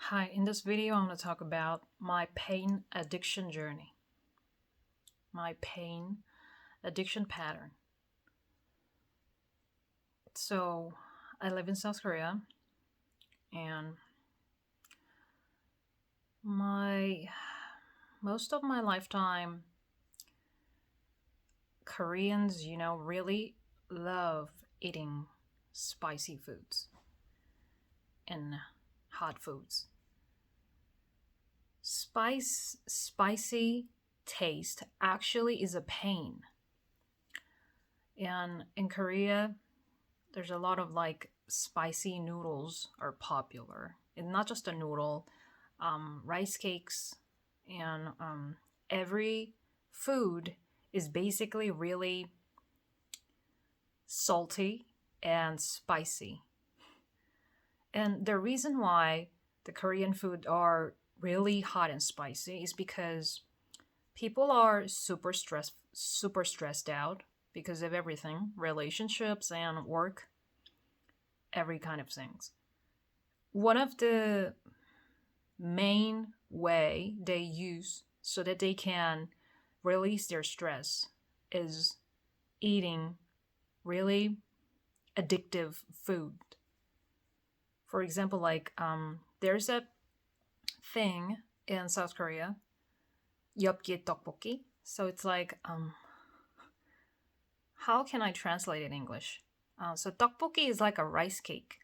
Hi, in this video, I'm going to talk about my pain addiction journey, my pain addiction pattern. So, I live in South Korea, and my most of my lifetime, Koreans, really love eating spicy foods and hot foods. Spicy taste actually is a pain. And in Korea, there's a lot of like spicy noodles are popular. And not just a noodle, rice cakes, and every food is basically really salty and spicy. And the reason why the Korean food are really hot and spicy is because people are super stressed out because of everything, relationships and work, every kind of things. One of the main way they use so that they can release their stress is eating really addictive food. For example, there's a thing in South Korea, 엽기 떡볶이. So it's like how can I translate it in English? So 떡볶이 is like a rice cake,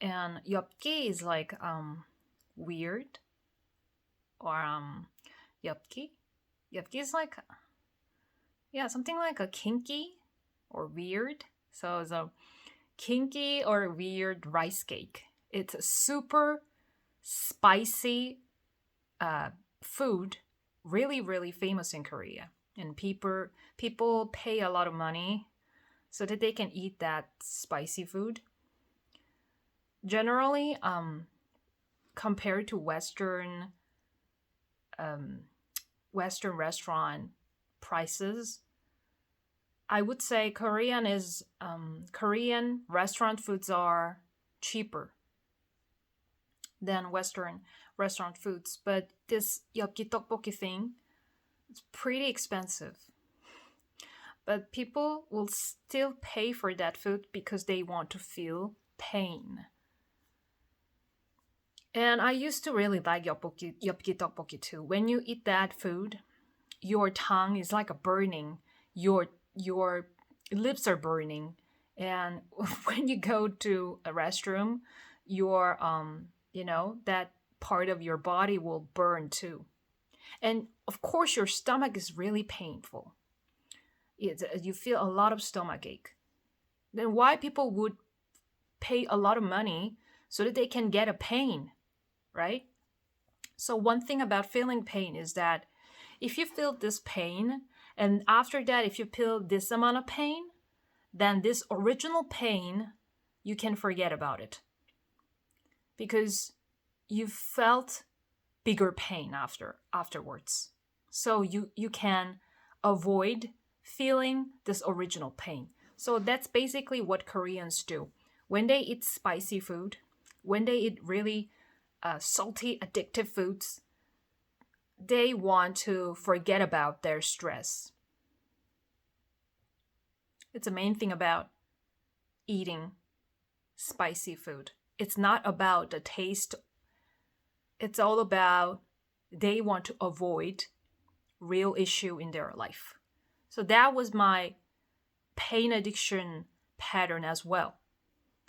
and 엽기 is like weird, or 엽기. 엽기 is like something like a kinky or weird. So it's a kinky or weird rice cake. It's a super spicy food, really really famous in Korea, and people pay a lot of money so that they can eat that spicy food. Generally, compared to Western restaurant prices, I would say Korean restaurant foods are cheaper than Western restaurant foods. But this 엽기 떡볶이 thing, it's pretty expensive. But people will still pay for that food because they want to feel pain. And I used to really like 엽기 떡볶이 too. When you eat that food, your tongue is like a burning. Your lips are burning, and when you go to a restroom, your that part of your body will burn too. And of course, your stomach is really painful. You feel a lot of stomach ache. Then why people would pay a lot of money so that they can get a pain, right? So one thing about feeling pain is that if you feel this pain, and after that, if you feel this amount of pain, then this original pain, you can forget about it. Because you felt bigger pain afterwards. So you can avoid feeling this original pain. So that's basically what Koreans do. When they eat spicy food, when they eat really salty, addictive foods, they want to forget about their stress. It's the main thing about eating spicy food. It's not about the taste. It's all about they want to avoid real issue in their life. So that was my pain addiction pattern as well.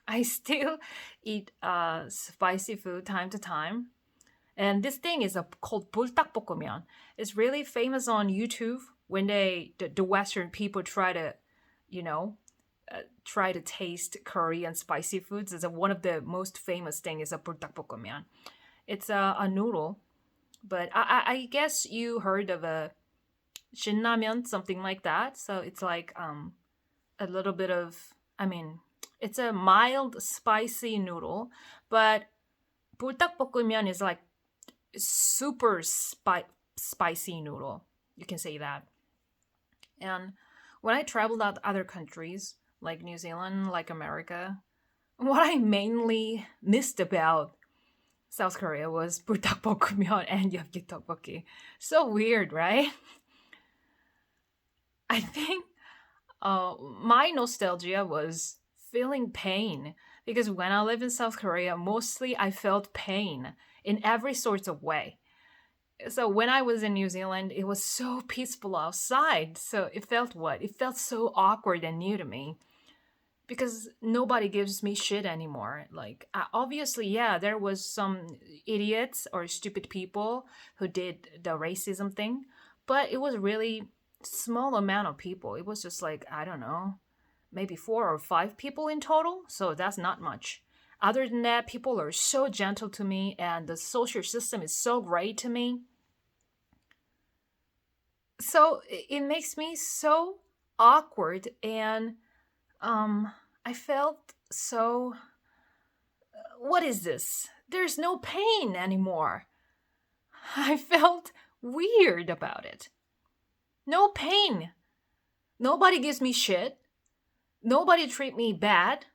I still eat spicy food time to time. And this thing is called 불닭볶음면. It's really famous on YouTube when the Western people try to, try to taste Korean spicy foods. It's one of the most famous thing is a 불닭볶음면. It's a noodle, but I guess you heard of a 신라면, something like that. So it's like a little bit of, it's a mild spicy noodle, but 불닭볶음면 is like super spicy noodle. You can say that. And when I traveled out other countries, like New Zealand, like America, what I mainly missed about South Korea was 불닭볶음면 and 엽기 떡볶이. So weird, right? I think my nostalgia was feeling pain because when I lived in South Korea, mostly I felt pain in every sort of way. So when I was in New Zealand, it was so peaceful outside. So it felt what? It felt so awkward and new to me because nobody gives me shit anymore. Like, obviously, yeah, there was some idiots or stupid people who did the racism thing, but it was really small amount of people. It was just like, I don't know, maybe 4 or 5 people in total. So that's not much. Other than that, people are so gentle to me and the social system is so great to me. So it makes me so awkward and I felt so what is this? There's no pain anymore. I felt weird about it. No pain. Nobody gives me shit. Nobody treat me bad.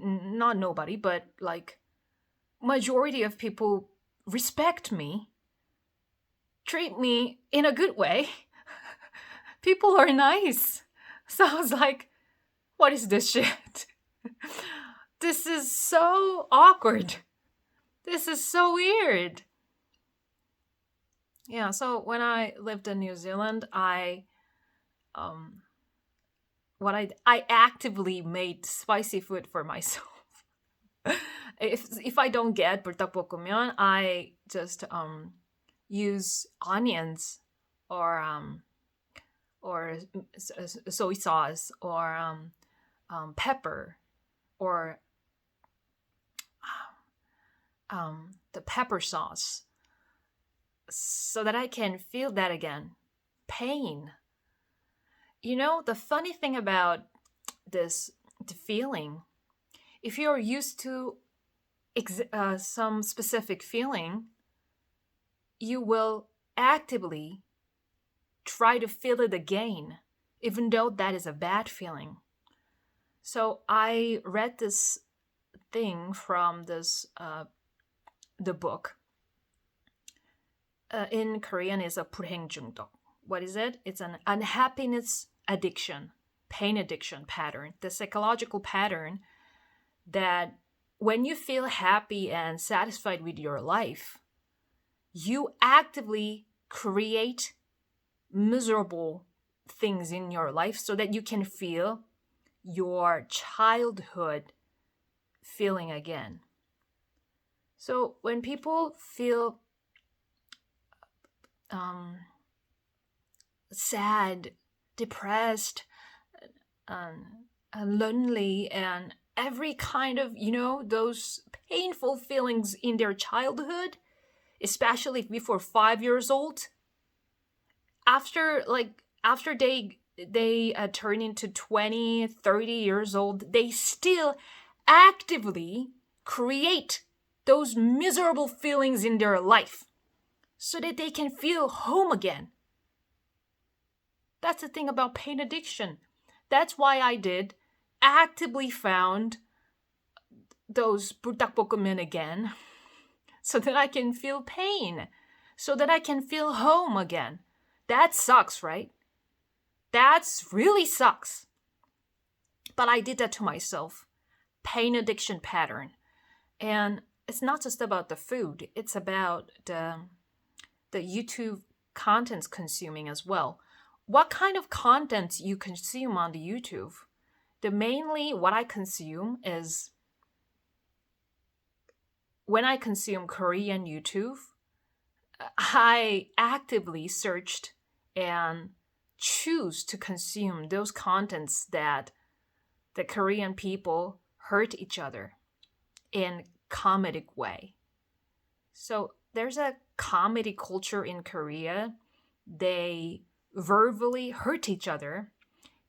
Not nobody, but like majority of people respect me. Treat me in a good way. People are nice. So I was like, what is this shit? This is so awkward. This is so weird. Yeah, so when I lived in New Zealand, I actively made spicy food for myself. If I don't get 불닭볶음면, I just use onions or soy sauce or pepper or the pepper sauce so that I can feel that again. Pain. You know, the funny thing about the feeling, if you're used to some specific feeling, you will actively try to feel it again, even though that is a bad feeling. So I read this thing from the book. In Korean is a 불행중독. What is it? It's an unhappiness addiction, pain addiction pattern, the psychological pattern that when you feel happy and satisfied with your life, you actively create miserable things in your life so that you can feel your childhood feeling again. So when people feel sad, depressed, lonely, and every kind of, those painful feelings in their childhood, especially before 5 years old, after they turn into 20, 30 years old, they still actively create those miserable feelings in their life so that they can feel home again. That's the thing about pain addiction. That's why I did actively found those 불닭볶음면 again so that I can feel pain, so that I can feel home again. That sucks, right? That's really sucks. But I did that to myself. Pain addiction pattern. And it's not just about the food. It's about the YouTube contents consuming as well. What kind of content you consume on the YouTube? Mainly what I consume is when I consume Korean YouTube, I actively searched and choose to consume those contents that the Korean people hurt each other in comedic way. So there's a comedy culture in Korea. They verbally hurt each other.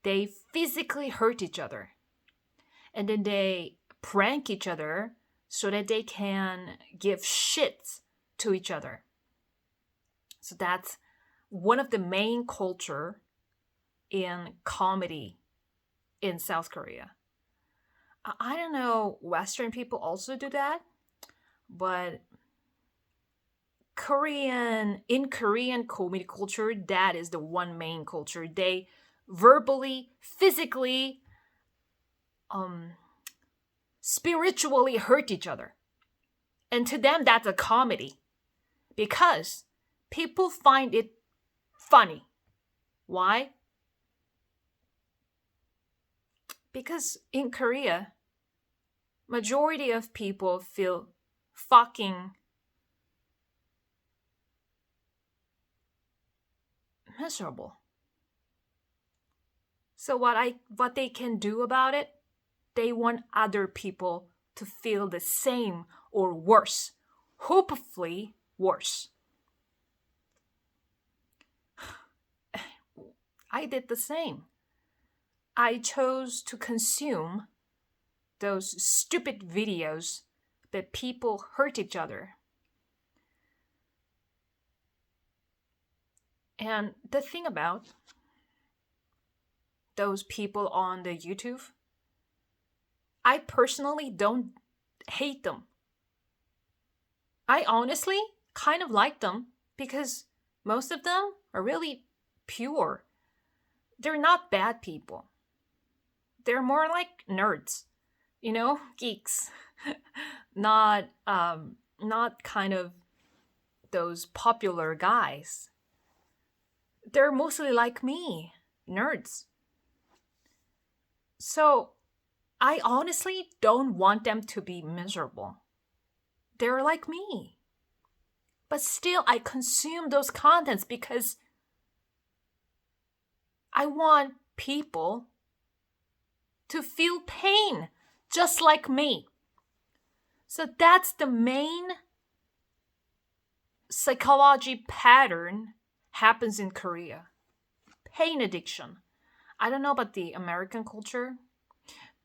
They physically hurt each other. And then they prank each other so that they can give shit to each other. So that's one of the main culture in comedy in South Korea. I don't know, Western people also do that, but in Korean comedy culture, that is the one main culture. They verbally, physically, spiritually hurt each other. And to them, that's a comedy because people find it funny. Why? Because in Korea, majority of people feel fucking miserable. So what they can do about it, they want other people to feel the same or worse. Hopefully worse. I did the same. I chose to consume those stupid videos that people hurt each other. And the thing about those people on the YouTube, I personally don't hate them. I honestly kind of like them because most of them are really pure. They're not bad people. They're more like nerds, geeks. not kind of those popular guys. They're mostly like me, nerds. So I honestly don't want them to be miserable. They're like me. But still, I consume those contents because I want people to feel pain just like me. So that's the main psychology pattern happens in Korea. Pain addiction. I don't know about the American culture,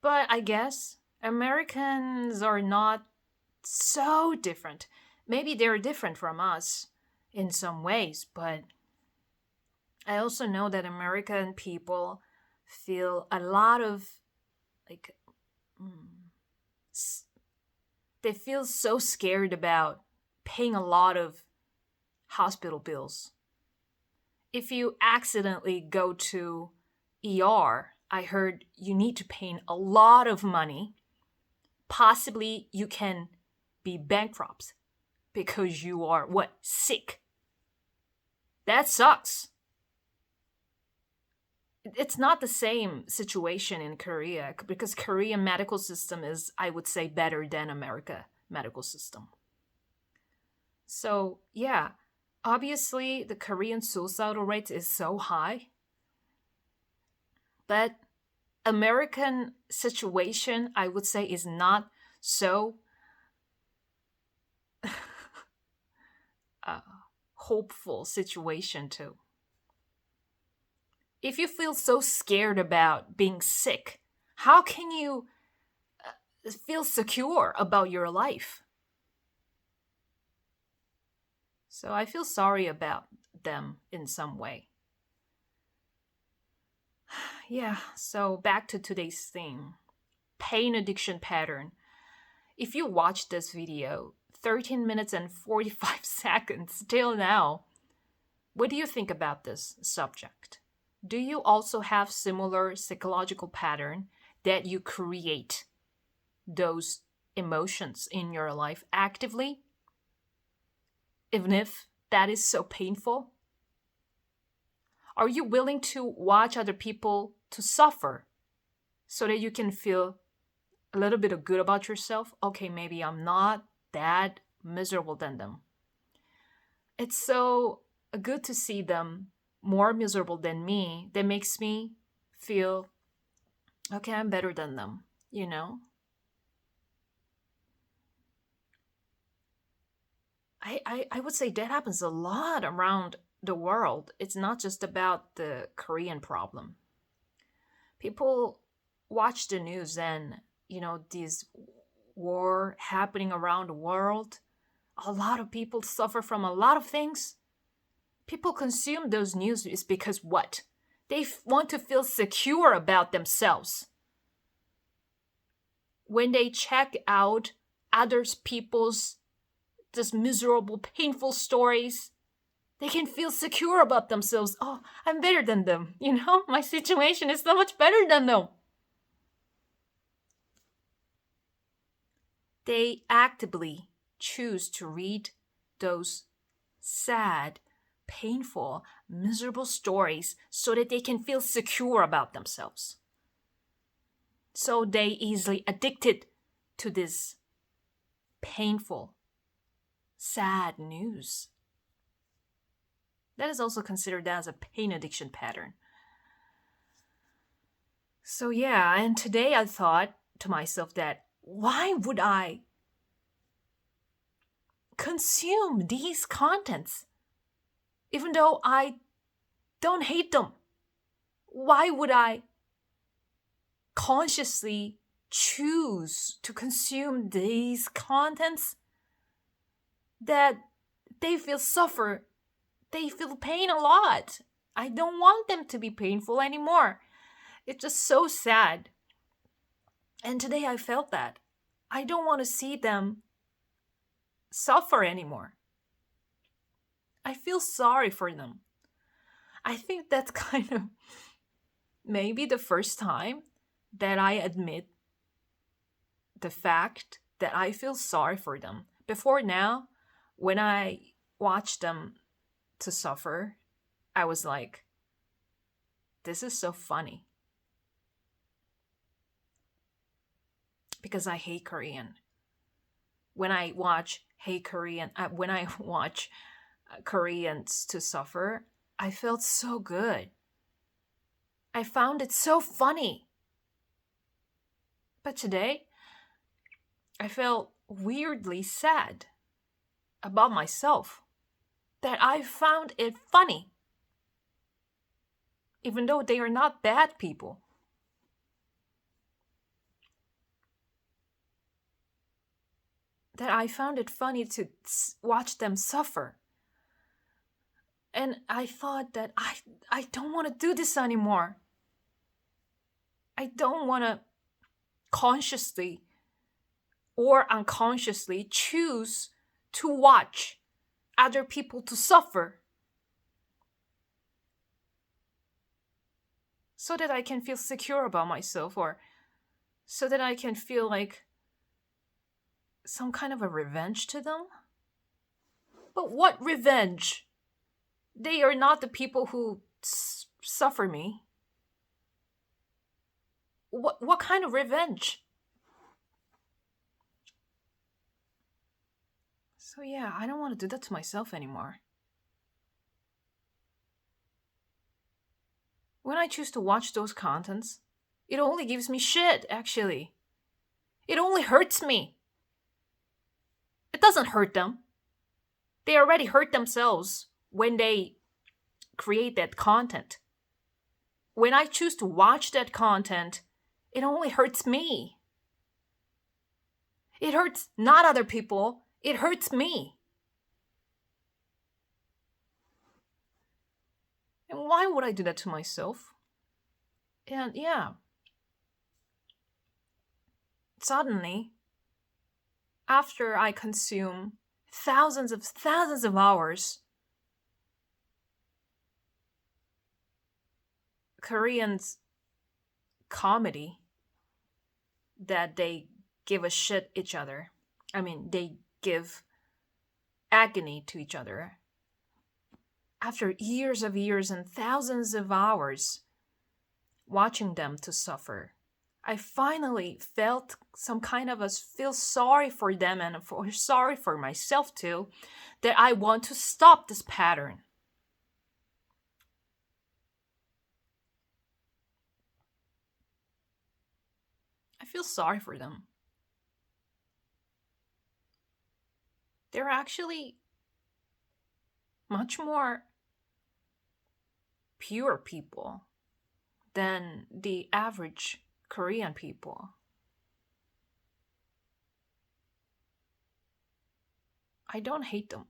but I guess Americans are not so different. Maybe they're different from us in some ways, but I also know that American people feel a lot of they feel so scared about paying a lot of hospital bills. If you accidentally go to ER, I heard you need to pay a lot of money. Possibly you can be bankrupt because you are sick. That sucks. It's not the same situation in Korea because Korean medical system is, I would say, better than America medical system. So yeah, obviously the Korean suicidal rate is so high, but American situation, I would say, is not so hopeful situation too. If you feel so scared about being sick, how can you feel secure about your life? So I feel sorry about them in some way. Yeah, so back to today's theme. Pain addiction pattern. If you watch this video, 13 minutes and 45 seconds till now, what do you think about this subject? Do you also have similar psychological pattern that you create those emotions in your life actively? Even if that is so painful? Are you willing to watch other people to suffer so that you can feel a little bit of good about yourself? Okay, maybe I'm not that miserable than them. It's so good to see them more miserable than me. That makes me feel, okay, I'm better than them, I would say that happens a lot around the world. It's not just about the Korean problem. People watch the news and, these war happening around the world. A lot of people suffer from a lot of things. People consume those news is because what? They want to feel secure about themselves. When they check out others people's these miserable, painful stories, they can feel secure about themselves. Oh, I'm better than them. My situation is so much better than them. They actively choose to read those sad, painful, miserable stories so that they can feel secure about themselves. So they easily addicted to this painful, sad news. That is also considered as a pain addiction pattern. So yeah, and today I thought to myself that why would I consume these contents even though I don't hate them? Why would I consciously choose to consume these contents that they feel pain a lot? I don't want them to be painful anymore. It's just so sad. And today I felt that. I don't want to see them suffer anymore. I feel sorry for them. I think that's kind of maybe the first time that I admit the fact that I feel sorry for them. Before now, when I watch them to suffer, I was like, this is so funny. Because I hate Korean. When I watch Koreans to suffer, I felt so good. I found it so funny. But today, I felt weirdly sad about myself that I found it funny, even though they are not bad people. That I found it funny to watch them suffer. And I thought that I don't want to do this anymore. I don't want to consciously or unconsciously choose to watch other people to suffer so that I can feel secure about myself, or so that I can feel like some kind of a revenge to them. But what revenge? They are not the people who suffer me. What kind of revenge? So yeah, I don't want to do that to myself anymore. When I choose to watch those contents, it only gives me shit, actually. It only hurts me. It doesn't hurt them. They already hurt themselves when they create that content. When I choose to watch that content, it only hurts me. It hurts not other people, it hurts me. And why would I do that to myself? And yeah, suddenly, after I consume thousands of hours Koreans comedy that they give a shit each other. I mean, they give agony to each other. After years and thousands of hours watching them to suffer, I finally felt some kind of feel sorry for them and sorry for myself too, that I want to stop this pattern. I feel sorry for them. They're actually much more pure people than the average Korean people. I don't hate them.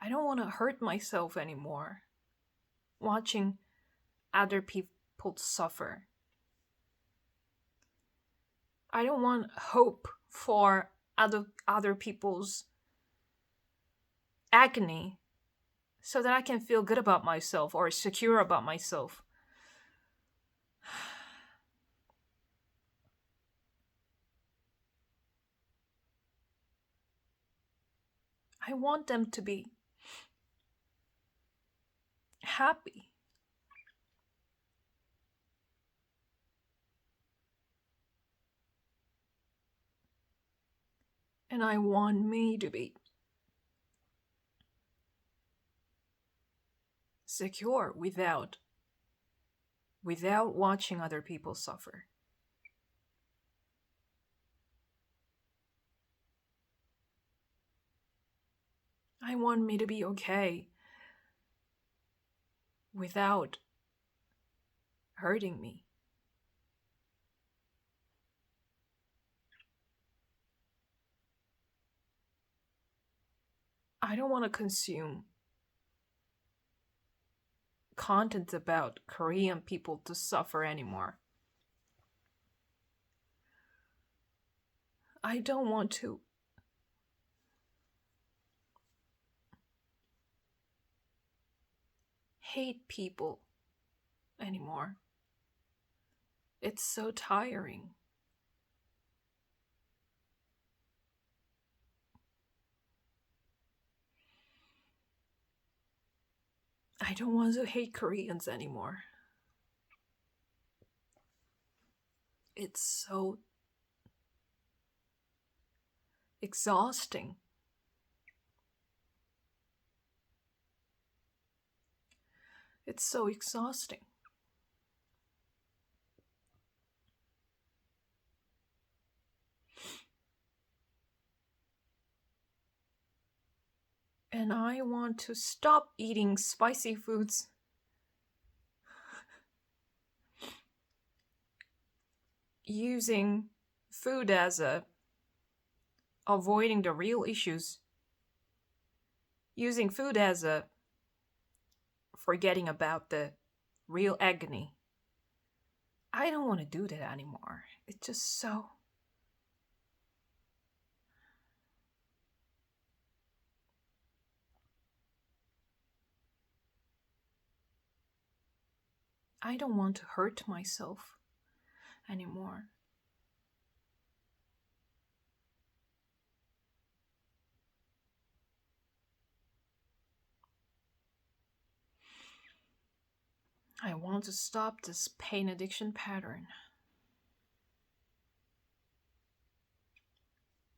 I don't want to hurt myself anymore watching other people suffer. I don't want hope for other people's agony so that I can feel good about myself or secure about myself. I want them to be happy. And I want me to be secure without watching other people suffer. I want me to be okay without hurting me. I don't want to consume content about Korean people to suffer anymore. I don't want to hate people anymore. It's so tiring. I don't want to hate Koreans anymore. It's so exhausting. It's so exhausting. And I want to stop eating spicy foods. Using food as avoiding the real issues. Using food as forgetting about the real agony. I don't want to do that anymore. It's just so... I don't want to hurt myself anymore. I want to stop this pain addiction pattern.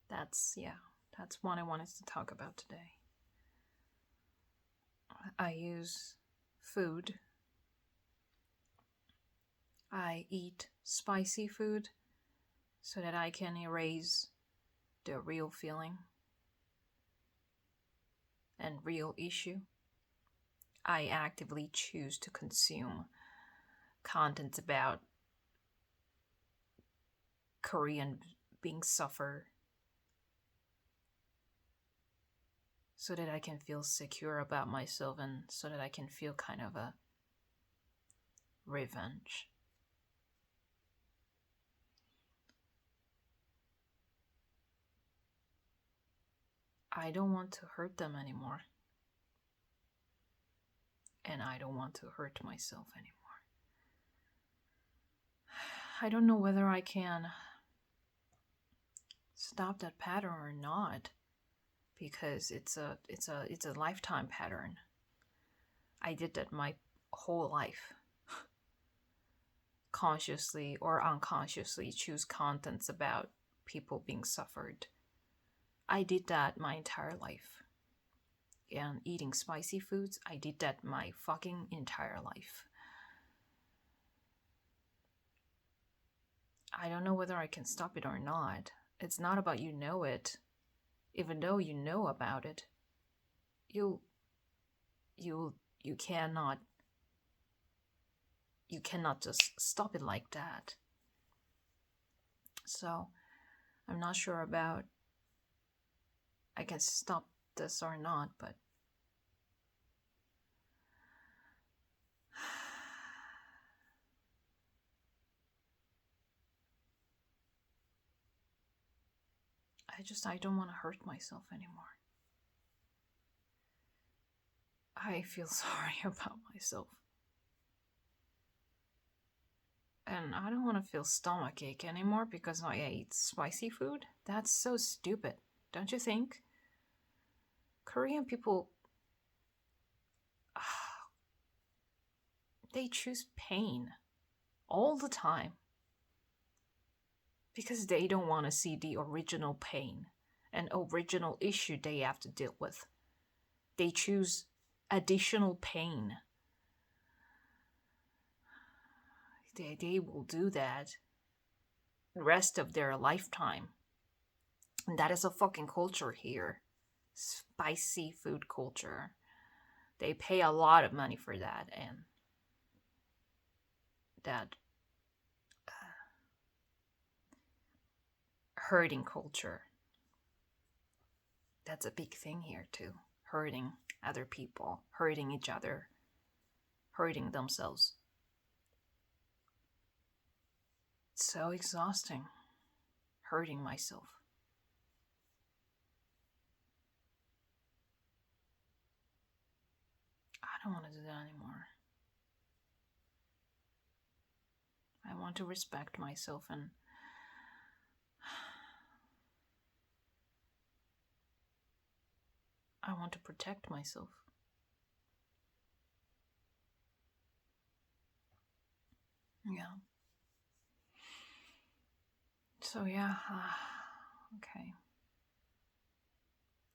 That's what I wanted to talk about today. I use food. I eat spicy food so that I can erase the real feeling and real issue. I actively choose to consume content about Korean being suffer so that I can feel secure about myself and so that I can feel kind of a revenge. I don't want to hurt them anymore. And I don't want to hurt myself anymore. I don't know whether I can stop that pattern or not, because it's a lifetime pattern. I did that my whole life. Consciously or unconsciously choose contents about people being suffered. I did that my entire life. And eating spicy foods, I did that my fucking entire life. I don't know whether I can stop it or not. It's not about you know it. Even though you know about it, you cannot just stop it like that. So I'm not sure about I can stop this or not, but I don't want to hurt myself anymore. I feel sorry about myself. And I don't want to feel stomachache anymore because I ate spicy food. That's so stupid, don't you think? Korean people, they choose pain all the time because they don't want to see the original pain and original issue they have to deal with. They choose additional pain. They will do that the rest of their lifetime. And that is a fucking culture here. Spicy food culture. They pay a lot of money for that, and that hurting culture. That's a big thing here too. Hurting other people, hurting each other, hurting themselves. It's so exhausting. Hurting myself. I don't want to do that anymore. I want to respect myself and I want to protect myself. Yeah. So yeah, okay.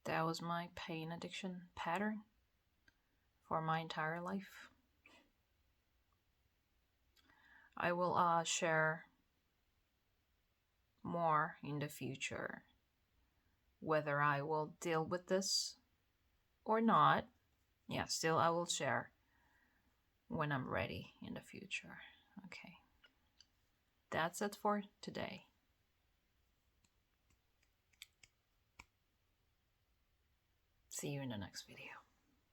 That was my pain addiction pattern for my entire life. I will share more in the future whether I will deal with this or not. Yeah, still I will share when I'm ready in the future. Okay. That's it for today. See you in the next video.